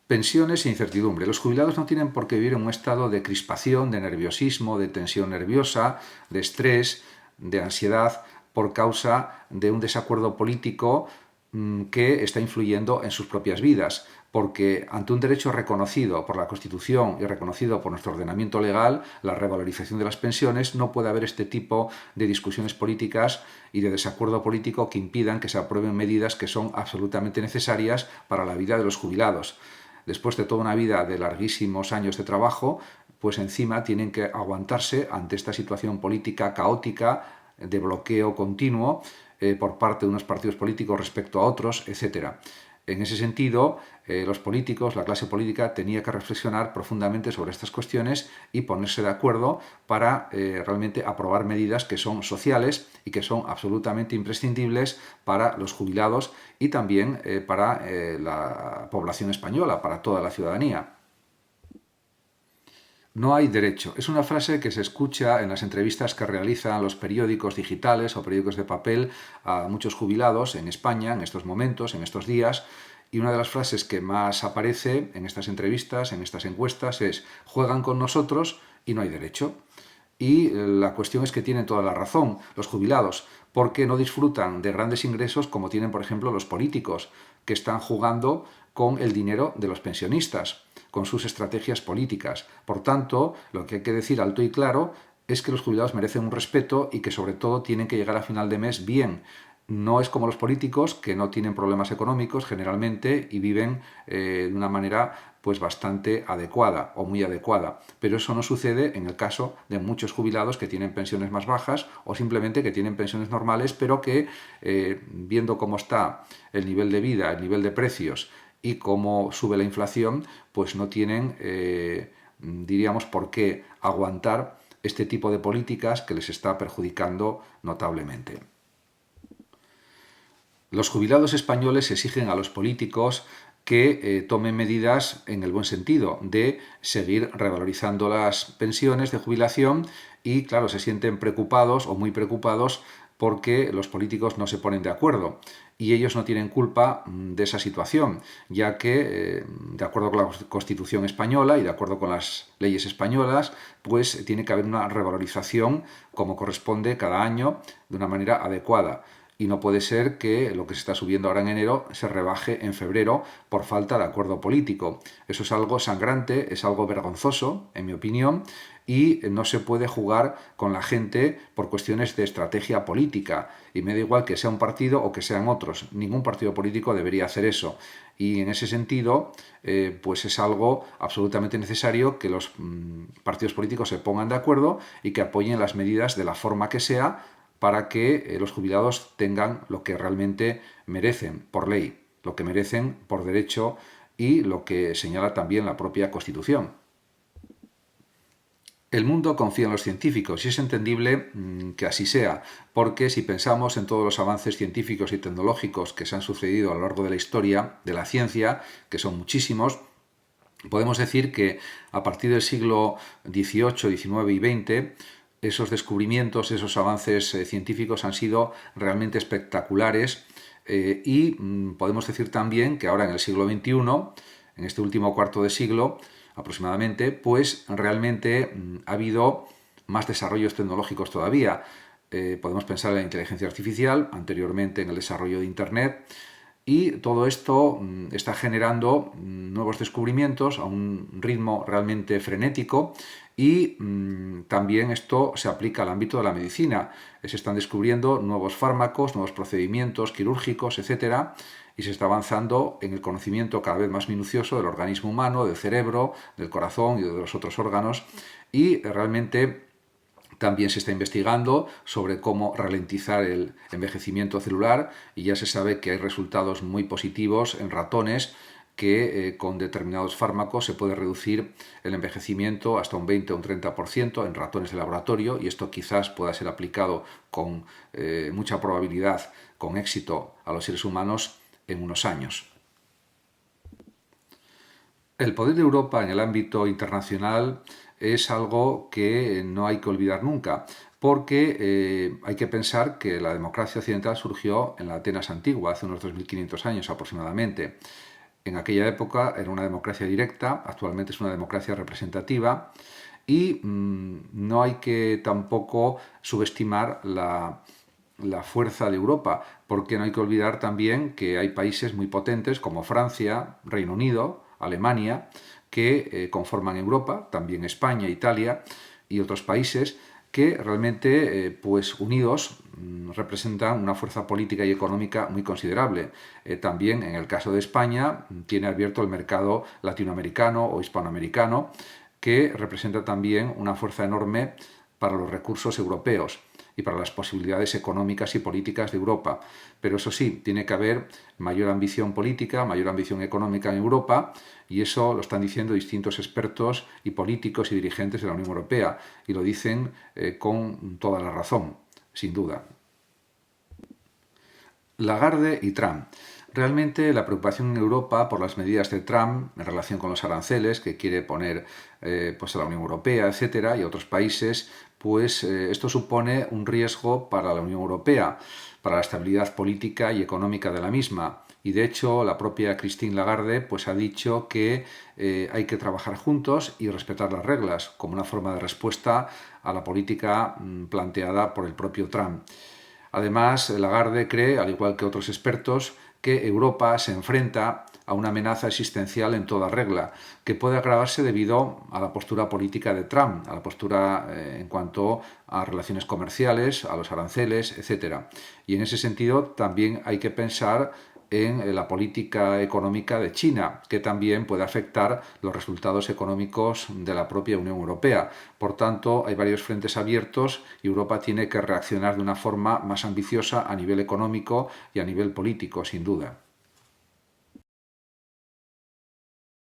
Pensiones e incertidumbre. Los jubilados no tienen por qué vivir en un estado de crispación, de nerviosismo, de tensión nerviosa, de estrés, de ansiedad, por causa de un desacuerdo político que está influyendo en sus propias vidas, porque ante un derecho reconocido por la Constitución y reconocido por nuestro ordenamiento legal, la revalorización de las pensiones, no puede haber este tipo de discusiones políticas y de desacuerdo político que impidan que se aprueben medidas que son absolutamente necesarias para la vida de los jubilados. Después de toda una vida de larguísimos años de trabajo, pues encima tienen que aguantarse ante esta situación política caótica, de bloqueo continuo por parte de unos partidos políticos respecto a otros, etc. En ese sentido, los políticos, la clase política, tenía que reflexionar profundamente sobre estas cuestiones y ponerse de acuerdo para realmente aprobar medidas que son sociales y que son absolutamente imprescindibles para los jubilados y también para la población española, para toda la ciudadanía. No hay derecho. Es una frase que se escucha en las entrevistas que realizan los periódicos digitales o periódicos de papel a muchos jubilados en España en estos momentos, en estos días. Y una de las frases que más aparece en estas entrevistas, en estas encuestas, es: juegan con nosotros y no hay derecho. Y la cuestión es que tienen toda la razón los jubilados, porque no disfrutan de grandes ingresos como tienen, por ejemplo, los políticos, que están jugando con el dinero de los pensionistas, con sus estrategias políticas. Por tanto, lo que hay que decir alto y claro es que los jubilados merecen un respeto y que sobre todo tienen que llegar a final de mes bien. No es como los políticos, que no tienen problemas económicos generalmente y viven de una manera pues bastante adecuada o muy adecuada. Pero eso no sucede en el caso de muchos jubilados que tienen pensiones más bajas o simplemente que tienen pensiones normales, pero que viendo cómo está el nivel de vida, el nivel de precios y cómo sube la inflación, pues no tienen, diríamos, por qué aguantar este tipo de políticas que les está perjudicando notablemente. Los jubilados españoles exigen a los políticos que tomen medidas en el buen sentido de seguir revalorizando las pensiones de jubilación y, claro, se sienten preocupados o muy preocupados porque los políticos no se ponen de acuerdo y ellos no tienen culpa de esa situación, ya que, de acuerdo con la Constitución española y de acuerdo con las leyes españolas, pues tiene que haber una revalorización como corresponde cada año de una manera adecuada. Y no puede ser que lo que se está subiendo ahora en enero se rebaje en febrero por falta de acuerdo político. Eso es algo sangrante, es algo vergonzoso, en mi opinión, y no se puede jugar con la gente por cuestiones de estrategia política. Y me da igual que sea un partido o que sean otros. Ningún partido político debería hacer eso. Y en ese sentido, pues es algo absolutamente necesario que los partidos políticos se pongan de acuerdo y que apoyen las medidas de la forma que sea para que los jubilados tengan lo que realmente merecen por ley, lo que merecen por derecho y lo que señala también la propia Constitución. El mundo confía en los científicos y es entendible que así sea, porque si pensamos en todos los avances científicos y tecnológicos que se han sucedido a lo largo de la historia de la ciencia, que son muchísimos, podemos decir que a partir del siglo XVIII, XIX y XX, esos descubrimientos, esos avances científicos han sido realmente espectaculares y podemos decir también que ahora en el siglo XXI, en este último cuarto de siglo aproximadamente, pues realmente ha habido más desarrollos tecnológicos todavía. Podemos pensar en la inteligencia artificial, anteriormente en el desarrollo de Internet, y todo esto está generando nuevos descubrimientos a un ritmo realmente frenético y también esto se aplica al ámbito de la medicina. Se están descubriendo nuevos fármacos, nuevos procedimientos quirúrgicos, etcétera, y se está avanzando en el conocimiento cada vez más minucioso del organismo humano, del cerebro, del corazón y de los otros órganos, y realmente también se está investigando sobre cómo ralentizar el envejecimiento celular y ya se sabe que hay resultados muy positivos en ratones que con determinados fármacos se puede reducir el envejecimiento hasta un 20 o un 30% en ratones de laboratorio y esto quizás pueda ser aplicado con mucha probabilidad, con éxito a los seres humanos en unos años. El poder de Europa en el ámbito internacional es algo que no hay que olvidar nunca, porque hay que pensar que la democracia occidental surgió en la Atenas antigua, hace unos 2500 años aproximadamente. En aquella época era una democracia directa, actualmente es una democracia representativa y no hay que tampoco subestimar la fuerza de Europa, porque no hay que olvidar también que hay países muy potentes como Francia, Reino Unido, Alemania, que conforman Europa, también España, Italia y otros países que realmente, pues unidos, representan una fuerza política y económica muy considerable. También, en el caso de España, tiene abierto el mercado latinoamericano o hispanoamericano, que representa también una fuerza enorme para los recursos europeos y para las posibilidades económicas y políticas de Europa. Pero eso sí, tiene que haber mayor ambición política, mayor ambición económica en Europa, y eso lo están diciendo distintos expertos y políticos y dirigentes de la Unión Europea, y lo dicen con toda la razón, sin duda. Lagarde y Trump. Realmente la preocupación en Europa por las medidas de Trump en relación con los aranceles que quiere poner pues a la Unión Europea, etcétera, y a otros países, pues esto supone un riesgo para la Unión Europea, para la estabilidad política y económica de la misma. Y de hecho la propia Christine Lagarde pues ha dicho que hay que trabajar juntos y respetar las reglas como una forma de respuesta a la política planteada por el propio Trump. Además, Lagarde cree, al igual que otros expertos, que Europa se enfrenta a una amenaza existencial en toda regla, que puede agravarse debido a la postura política de Trump, a la postura en cuanto a relaciones comerciales, a los aranceles, etc. Y en ese sentido también hay que pensar en la política económica de China, que también puede afectar los resultados económicos de la propia Unión Europea. Por tanto, hay varios frentes abiertos y Europa tiene que reaccionar de una forma más ambiciosa a nivel económico y a nivel político, sin duda.